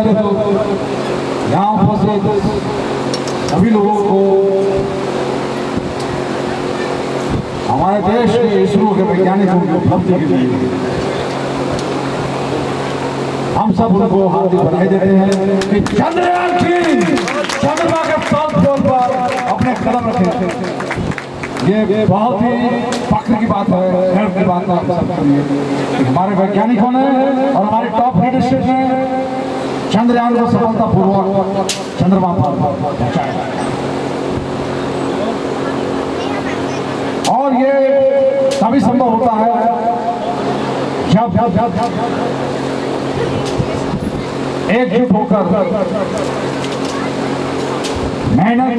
पहले तो यहाँ उपस्थित सभी लोगों को हमारे देश के इसरो के वैज्ञानिकों की उपलब्धि के लिए हम सब उनको हार्दिक बधाई देते हैं कि चंद्रयान-3 चंद्रमा के साउथ पोल पर अपने कदम रखे। ये बहुत ही फख्र की बात है, गर्व की बात है सबके लिए। हमारे वैज्ञानिकों ने और हमारी टॉप लीडरशिप ने चंद्रयान को सफलतापूर्वक चंद्रमा पर पहुंचाया और ये तभी संभव होता है जब एकजुट होकर मेहनत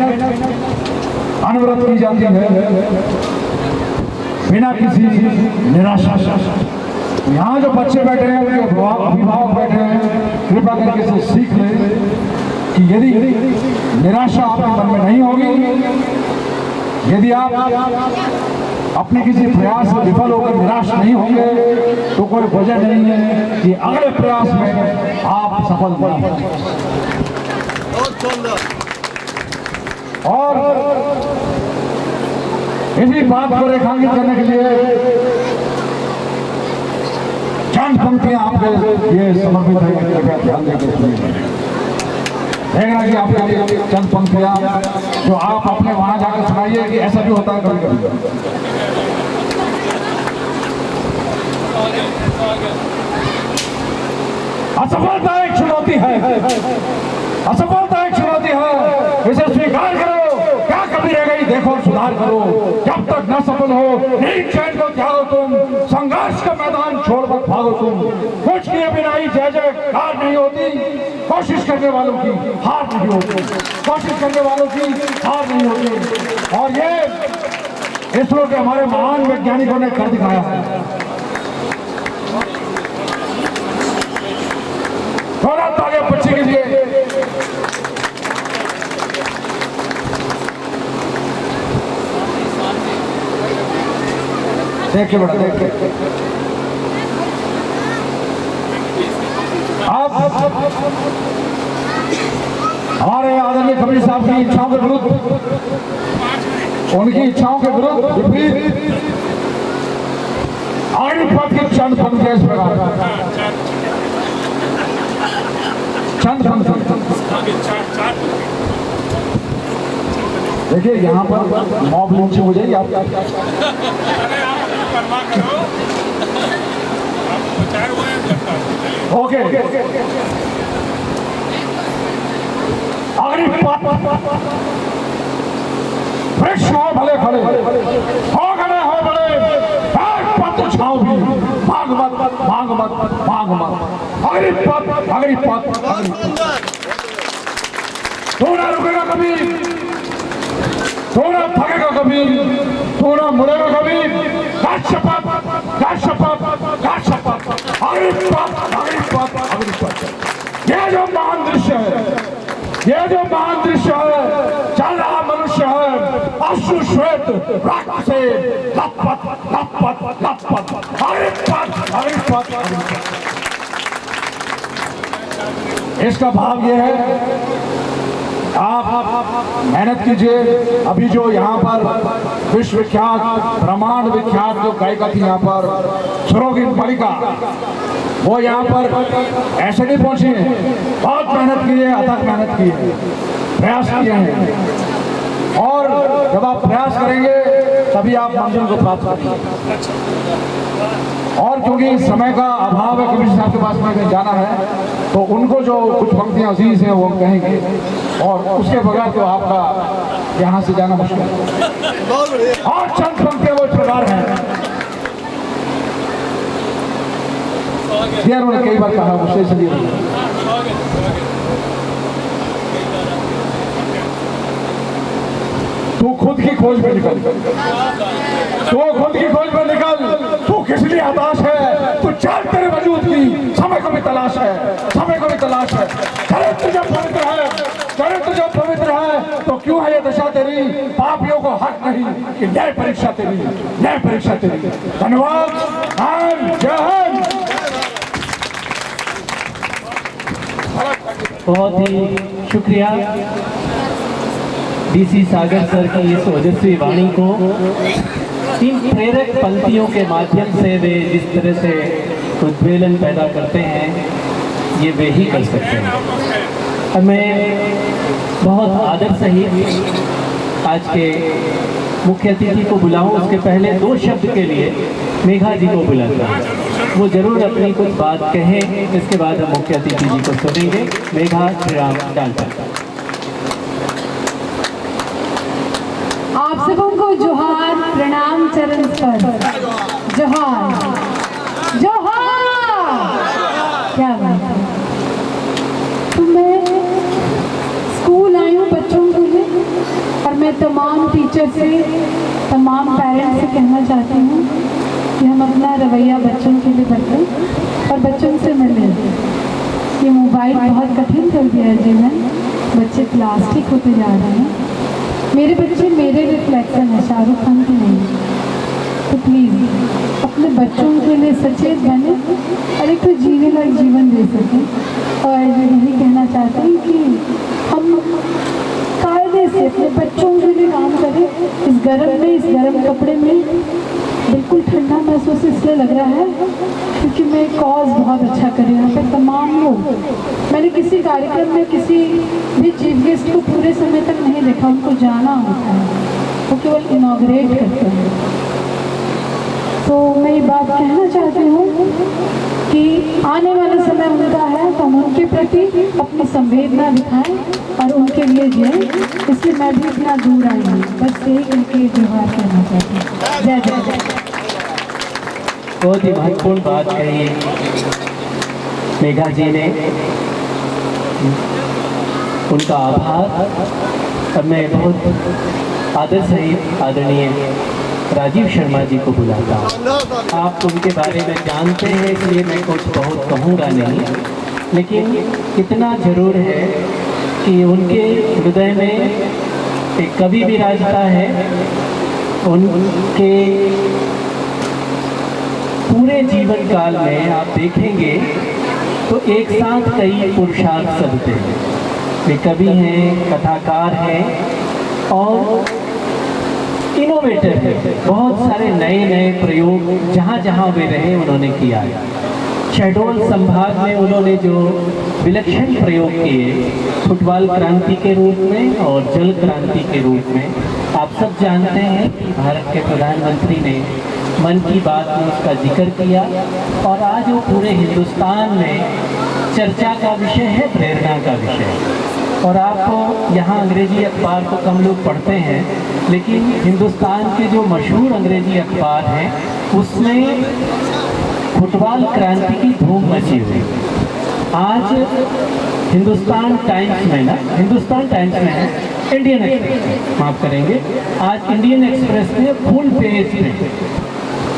अनवरत की जाती है बिना किसी निराशा। यहाँ जो बच्चे बैठे हैं, उनके अभिभावक बैठे हैं, कृपा करके से सीख लें कि यदि निराशा आपके मन में नहीं होगी, यदि आप अपने किसी प्रयास से विफल होकर निराश नहीं होंगे, तो कोई वजह नहीं है कि अगले प्रयास में आप सफल नहीं होंगे। और इसी बात को रेखांकित करने के लिए चंद पंक्तियां आपके ये समर्पित है, कृपया ध्यान देकर देखना कि आपके लिए चंद पंक्तियां जो आप अपने वहां जाकर सुनाइए कि ऐसा भी होता है कभी कभी। असफलता एक चुनौती है, असफलता एक चुनौती है, इसे स्वीकार करो। क्या कमी रह गई देखो, सुधार करो। जब तक न सफल हो नहीं चैन को त्यागो तुम, संघर्ष का मैदान छोड़कर भागो तुम। कुछ किए बिना ही जय जयकार नहीं होती, कोशिश करने वालों की हार नहीं होती, कोशिश करने वालों की हार नहीं होती। और ये इसरो के हमारे महान वैज्ञानिकों ने कर दिखाया है। थोड़ा तालियां बच्चे के लिए। देखिए बड़ा देखिए, आप हमारे आदरणीय कबीर साहब की इच्छाओं के विरुद्ध, उनकी इच्छाओं के विरुद्ध विपरीत अग्निपथ की चंद पंक्तियां इस प्रकार, चंद पंक्तियां। देखिए यहाँ पर मॉब लिंचिंग हो जाएगी आप। ओके, अग्निपथ वृक्ष हो भले खड़े, हो खड़े हो बड़े, पत्र छाओ भी, भाग मत भाग मत भाग मत। अग्निपथ अग्निपथ, तू ना रुकेगा कभी, तू ना थकेगा कभी, तू ना मुड़ेगा कभी। शपथ अग्निपथ अग्निपथ अग्निपथ। ये जो महान दृश्य है, ये जो महान दृश्य है, चल रहा मनुष्य है अश्रु श्वेत रक्त से लथपथ लथपथ लथपथ। अग्निपथ अग्निपथ अग्निपथ। इसका भाव ये है, आप मेहनत कीजिए। अभी जो यहाँ पर विश्वविख्यात ब्रह्मांड विख्यात जो गायिका थी यहाँ पर सरोगिन बालिका, वो यहाँ पर ऐसे नहीं पहुंची है, बहुत मेहनत की है, अथक मेहनत की है, प्रयास किए हैं। और जब आप प्रयास करेंगे तभी आप मंजिल को प्राप्त करेंगे। और क्योंकि समय का अभाव है, कबीर साहब के पास में कहीं जाना है, तो उनको जो कुछ पंक्तियां अजीज हैं वो हम कहेंगे, और उसके बगैर तो आपका यहाँ से जाना मुश्किल है। और चंद पंक्तियां वो इस प्रकार हैं, उन्होंने कई बार कहा मुझसे, इसलिए तू खुद की खोज में निकल, तू खुद की खोज में निकल। तू किस लिए हताश है, तू जान तेरे वजूद की समय को भी तलाश है, समय को भी तलाश है। चरित्र जब पवित्र है, चरित्र जब पवित्र है, तो क्यों है ये दशा तेरी, पापियों को हक नहीं कि न्याय परीक्षा तेरी, न्याय परीक्षा तेरी। धन्यवाद। जय हिंद। बहुत ही शुक्रिया डीसी सागर सर की इस ओजस्वी वाणी को। इन प्रेरक पंक्तियों के माध्यम से वे जिस तरह से उद्वेलन पैदा करते हैं, ये वे ही कर सकते हैं। मैं बहुत आदर सहित आज के मुख्य अतिथि को बुलाऊं, उसके पहले 2 शब्द के लिए मेघा जी को बुलाता हूं। वो जरूर अपनी कुछ बात कहें, इसके बाद हम मुख्य अतिथि जी को सुनेंगे। मेघा श्रीराम डालकर। आप सबों को जोहार, प्रणाम चरण स्पर्श। जोहार जोहार। क्या बात है। तो मैं स्कूल आई हूँ बच्चों के लिए, और मैं तमाम टीचर से, तमाम पेरेंट्स से कहना चाहती हूँ कि हम अपना रवैया बच्चों के लिए बदलें और बच्चों से मिलें। ये मोबाइल बहुत कठिन कर दिया है जीवन, बच्चे प्लास्टिक होते जा रहे हैं। मेरे बच्चे मेरे रिफ्लेक्शन है, शाहरुख खान की नहीं। तो प्लीज़ अपने बच्चों के लिए सचेत बने और एक तो जीने लायक जीवन दे सकें। और यही कहना चाहते हैं कि हम कायदे से अपने बच्चों के लिए काम करें। इस गर्म में, इस गर्म कपड़े में बिल्कुल ठंडा महसूस इसलिए लग रहा है क्योंकि मैं कॉज बहुत अच्छा करें यहाँ पे तमाम लोग। मैंने किसी कार्यक्रम में किसी भी चीफ गेस्ट को पूरे समय तक नहीं देखा, उनको जाना होता है, वो केवल इनॉग्रेट करते हैं। तो मैं ये बात कहना चाहती हूँ कि आने वाला समय उनका है, तो हम उनके प्रति अपनी संवेदना दिखाएं और उनके लिए जिएं। इसलिए मैं भी इतना दूर आई हूँ, बस यही करके जोहार कहना चाहती हूँ। जय जय जय। बहुत ही महत्वपूर्ण बात कही मेघा जी ने, उनका आभार। और मैं बहुत आदर सहित आदरणीय राजीव शर्मा जी को बुलाता हूँ। आप उनके बारे में जानते हैं, इसलिए मैं कुछ बहुत कहूँगा नहीं, लेकिन इतना जरूर है कि उनके हृदय में एक कवि विराजता है। उनके पूरे जीवन काल में आप देखेंगे तो एक साथ कई पुरुषार्थ सदते हैं। वे कवि हैं, कथाकार हैं और इनोवेटर है। बहुत सारे नए नए प्रयोग जहाँ जहाँ वे रहे उन्होंने किया है। शहडोल संभाग में उन्होंने जो विलक्षण प्रयोग किए, फुटबॉल क्रांति के रूप में और जल क्रांति के रूप में, आप सब जानते हैं कि भारत के प्रधानमंत्री ने मन की बात में उसका जिक्र किया और आज वो पूरे हिंदुस्तान में चर्चा का विषय है, प्रेरणा का विषय है। और आप यहाँ अंग्रेजी अखबार तो कम लोग पढ़ते हैं, लेकिन हिंदुस्तान के जो मशहूर अंग्रेजी अखबार हैं उसमें फुटबॉल क्रांति की धूम मची हुई। आज हिंदुस्तान टाइम्स में ना, हिंदुस्तान टाइम्स में है, इंडियन एक्सप्रेस, माफ करेंगे, आज इंडियन एक्सप्रेस में फुल पेज पे,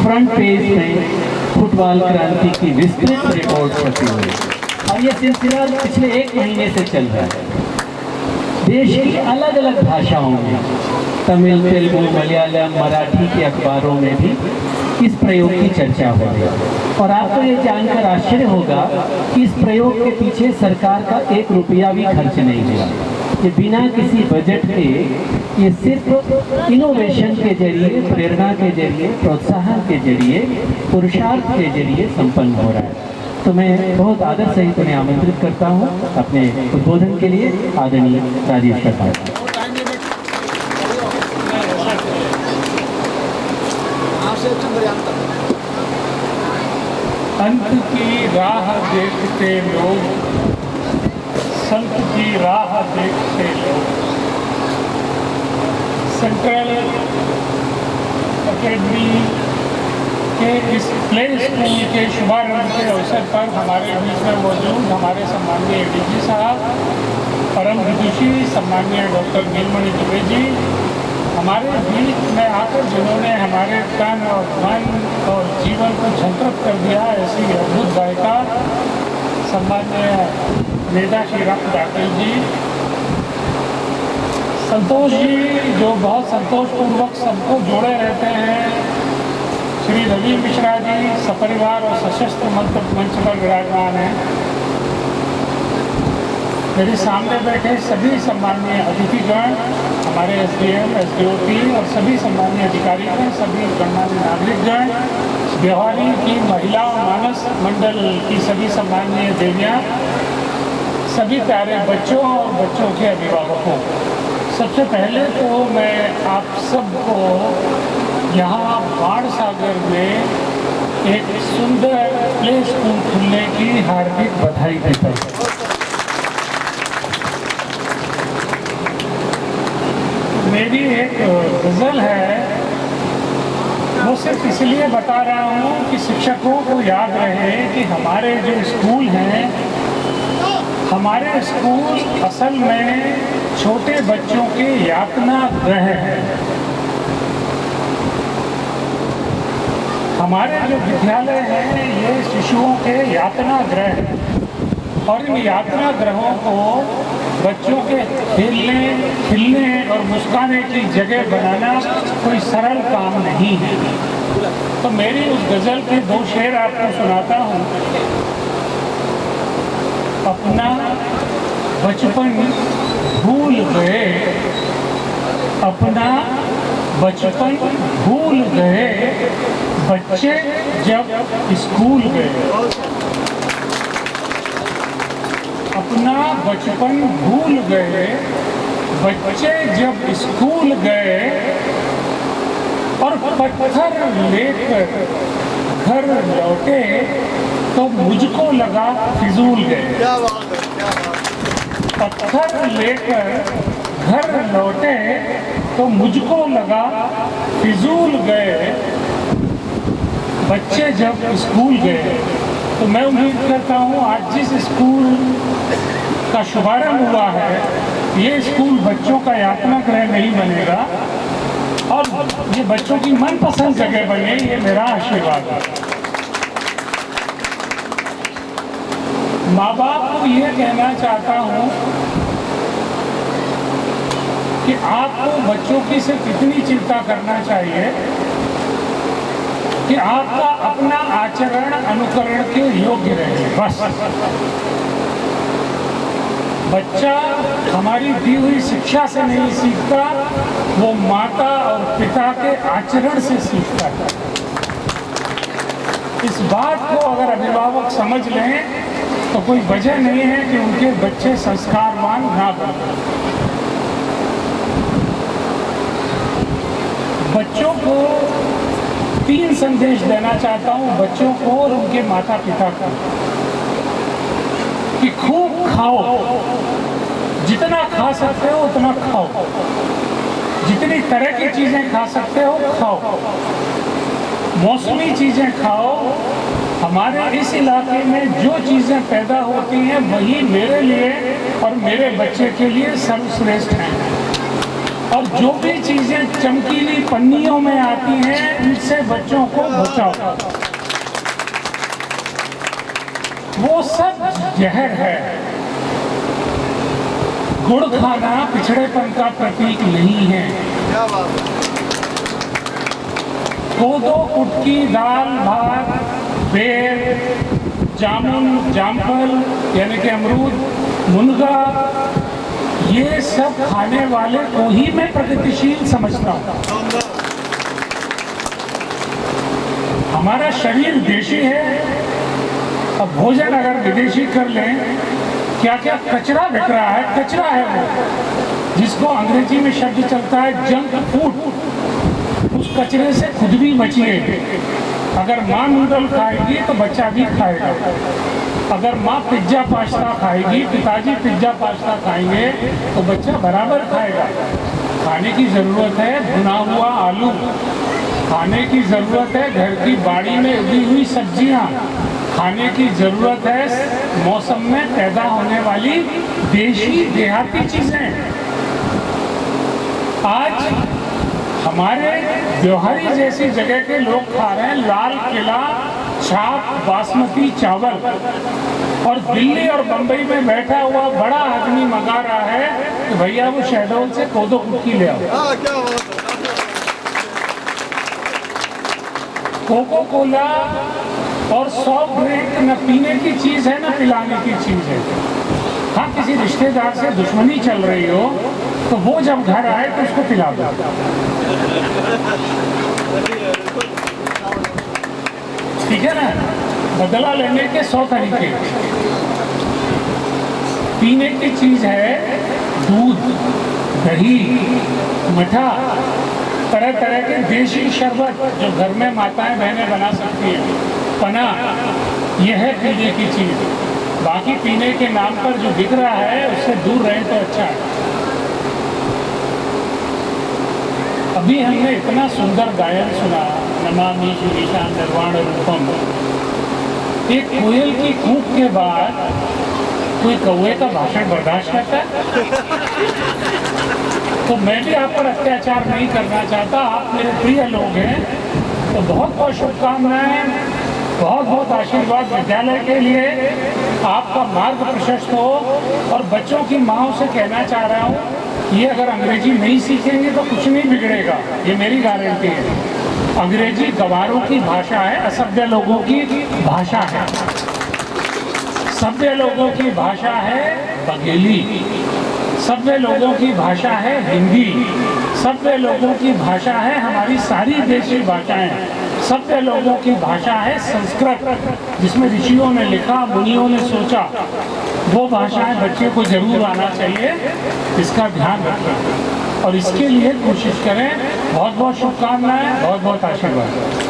फ्रंट पेज में फुटबॉल क्रांति की विस्तृत रिपोर्ट छपी हुई। और ये सिलसिला पिछले 1 महीने से चल रहा है। देश की अलग अलग भाषाओं में, तमिल, तेलुगु, मलयालम, मराठी के अखबारों में भी इस प्रयोग की चर्चा हो रही है। और आपको ये जानकर आश्चर्य होगा कि इस प्रयोग के पीछे सरकार का 1 रुपया भी खर्च नहीं हुआ। ये बिना किसी बजट के, ये सिर्फ इनोवेशन के जरिए, प्रेरणा के जरिए, प्रोत्साहन के जरिए, पुरुषार्थ के जरिए संपन्न हो रहा है। तो मैं बहुत आदर सहित उन्हें आमंत्रित करता हूँ अपने उद्बोधन के लिए। आदरणीय राजीव शर्मा। अंत की राह देखते लोग, संत की राह देखते लोग। सेंट्रल एकेडमी के इस प्ले स्कूल के शुभारंभ के अवसर पर हमारे बीच में मौजूद हमारे सम्माननीय डीजी साहब, परम विदुषी सम्माननीय डॉक्टर नीलमणि दुबे जी, हमारे बीच में आकर जिन्होंने हमारे तन और मन और जीवन को झंकृत कर दिया, ऐसी अद्भुत गायिका सम्माननीय मेधा श्रीराम डाकल जी, संतोष जी जो बहुत संतोषपूर्वक सबको जोड़े रहते हैं, श्री रवि मिश्रा जी सपरिवार और सशस्त्र मंच पर विराजमान हैं, मेरे सामने बैठे सभी सम्माननीय अतिथिगण, हमारे SDM, SDOT और सभी सम्माननीय अधिकारीगण, सभी गणमान्य नागरिकगण, व्यवहारी की महिला मानस मंडल की सभी सम्माननीय देवियाँ, सभी प्यारे बच्चों और बच्चों के अभिभावकों, सबसे पहले तो मैं आप सबको यहाँ बाणसागर में एक सुंदर प्ले स्कूल खुलने की हार्दिक बधाई देता हूँ। मेरी एक गज़ल है, वो सिर्फ इसलिए बता रहा हूँ कि शिक्षकों को याद रहे कि हमारे जो स्कूल हैं, हमारे स्कूल असल में छोटे बच्चों के यातना गृह हैं। हमारे जो विद्यालय हैं ये शिशुओं के यातना गृह हैं और इन यातना गृहों को बच्चों के खेलने, खिलने और मुस्काने की जगह बनाना कोई सरल काम नहीं है। तो मेरी उस गज़ल के 2 शेर आपको सुनाता हूँ। अपना बचपन भूल गए, अपना बचपन भूल गए, बच्चे जब स्कूल गए। अपना बचपन भूल गए, बच्चे जब स्कूल गए और पत्थर लेकर घर लौटे तो मुझको लगा फिजूल गए। पत्थर लेकर घर लौटे तो मुझको लगा फिजूल गए, बच्चे जब स्कूल गए। तो मैं उम्मीद करता हूँ आज जिस स्कूल का शुभारंभ हुआ है, ये स्कूल बच्चों का यातना गृह नहीं बनेगा और ये बच्चों की मनपसंद जगह बने, ये मेरा आशीर्वाद है। माँ बाप को ये कहना चाहता हूँ कि आपको बच्चों की सिर्फ इतनी चिंता करना चाहिए कि आपका अपना आचरण अनुकरण के योग्य रहे, बस। बच्चा हमारी दी हुई शिक्षा से नहीं सीखता, वो माता और पिता के आचरण से सीखता है। इस बात को अगर अभिभावक समझ लें तो कोई वजह नहीं है कि उनके बच्चे संस्कारवान ना बने। बच्चों को 3 संदेश देना चाहता हूँ, बच्चों को और उनके माता पिता को, कि खूब खाओ, जितना खा सकते हो उतना खाओ, जितनी तरह की चीज़ें खा सकते हो खाओ, मौसमी चीज़ें खाओ। हमारे इस इलाके में जो चीज़ें पैदा होती हैं वही मेरे लिए और मेरे बच्चे के लिए सर्वश्रेष्ठ हैं, और जो भी चीज़ें चमकीली पन्नियों में आती हैं उनसे बच्चों को बचाओ। वो सब जहर है। गुड़ खाना पिछड़ेपन का प्रतीक नहीं है। कोदो, कुटकी, दाल, भात, बेर, जामुन, जामफल यानी कि अमरूद, मुनगा, ये सब खाने वाले को ही मैं प्रगतिशील समझता हूँ। हमारा शरीर देशी है, अब भोजन अगर विदेशी कर लें, क्या क्या कचरा बिक रहा है, कचरा है वो, जिसको अंग्रेजी में शब्द चलता है जंक फूड। उस कचरे से खुद भी बचिए। अगर माँ नूडल खाएगी तो बच्चा भी खाएगा। अगर माँ पिज्ज़ा पास्ता खाएगी, पिताजी पिज्ज़ा पास्ता खाएंगे तो बच्चा बराबर खाएगा। खाने की ज़रूरत है भुना हुआ आलू, खाने की ज़रूरत है घर की बाड़ी में उगी हुई सब्जियाँ, खाने की ज़रूरत है मौसम में पैदा होने वाली देशी देहाती चीज़ें। आज हमारे ब्योहारी जैसी जगह के लोग खा रहे हैं लाल किला छाप बासमती चावल, और दिल्ली और बंबई में बैठा हुआ बड़ा आदमी मंगा रहा है कि भैया वो शहडोल से कोदो कुटकी ले आओ। कोको कोला और सॉफ्ट ड्रिंक न पीने की चीज़ है न पिलाने की चीज़ है। हाँ, किसी रिश्तेदार से दुश्मनी चल रही हो तो वो जब घर आए तो उसको पिला दो। ठीक है ना? बदला लेने के 100 तरीके। पीने की चीज है दूध, दही, मठा, तरह तरह के देशी शरबत जो घर में माताएं बहनें बना सकती हैं, पना, यह है पीने की चीज। बाकी पीने के नाम पर जो बिक रहा है उससे दूर रहे तो अच्छा है। अभी हमने इतना सुंदर गायन सुना, नमामि शिरीषां निर्वाण रूपम। एक कोयल की कूक के बाद कोई कौवे का भाषण बर्दाश्त करता है? तो मैं भी आप पर अत्याचार नहीं करना चाहता, आप मेरे प्रिय लोग हैं, तो बहुत बहुत शुभकामनाएं, बहुत बहुत आशीर्वाद विद्यालय के लिए। आपका मार्ग प्रशस्त हो। और बच्चों की माँओं से कहना चाह रहा हूँ, ये अगर अंग्रेजी नहीं सीखेंगे तो कुछ नहीं बिगड़ेगा, ये मेरी गारंटी है। अंग्रेजी गवारों की भाषा है, असभ्य लोगों की भाषा है। सभ्य लोगों की भाषा है बघेली, सभ्य लोगों की भाषा है हिंदी, सभ्य लोगों की भाषा है हमारी सारी देशी भाषाएं, सभ्य लोगों की भाषा है संस्कृत, जिसमें ऋषियों ने लिखा, मुनियों ने सोचा। वो भाषाएं बच्चे को जरूर आना चाहिए, इसका ध्यान रखें और इसके लिए कोशिश करें। बहुत बहुत शुभकामनाएं, बहुत बहुत आशीर्वाद।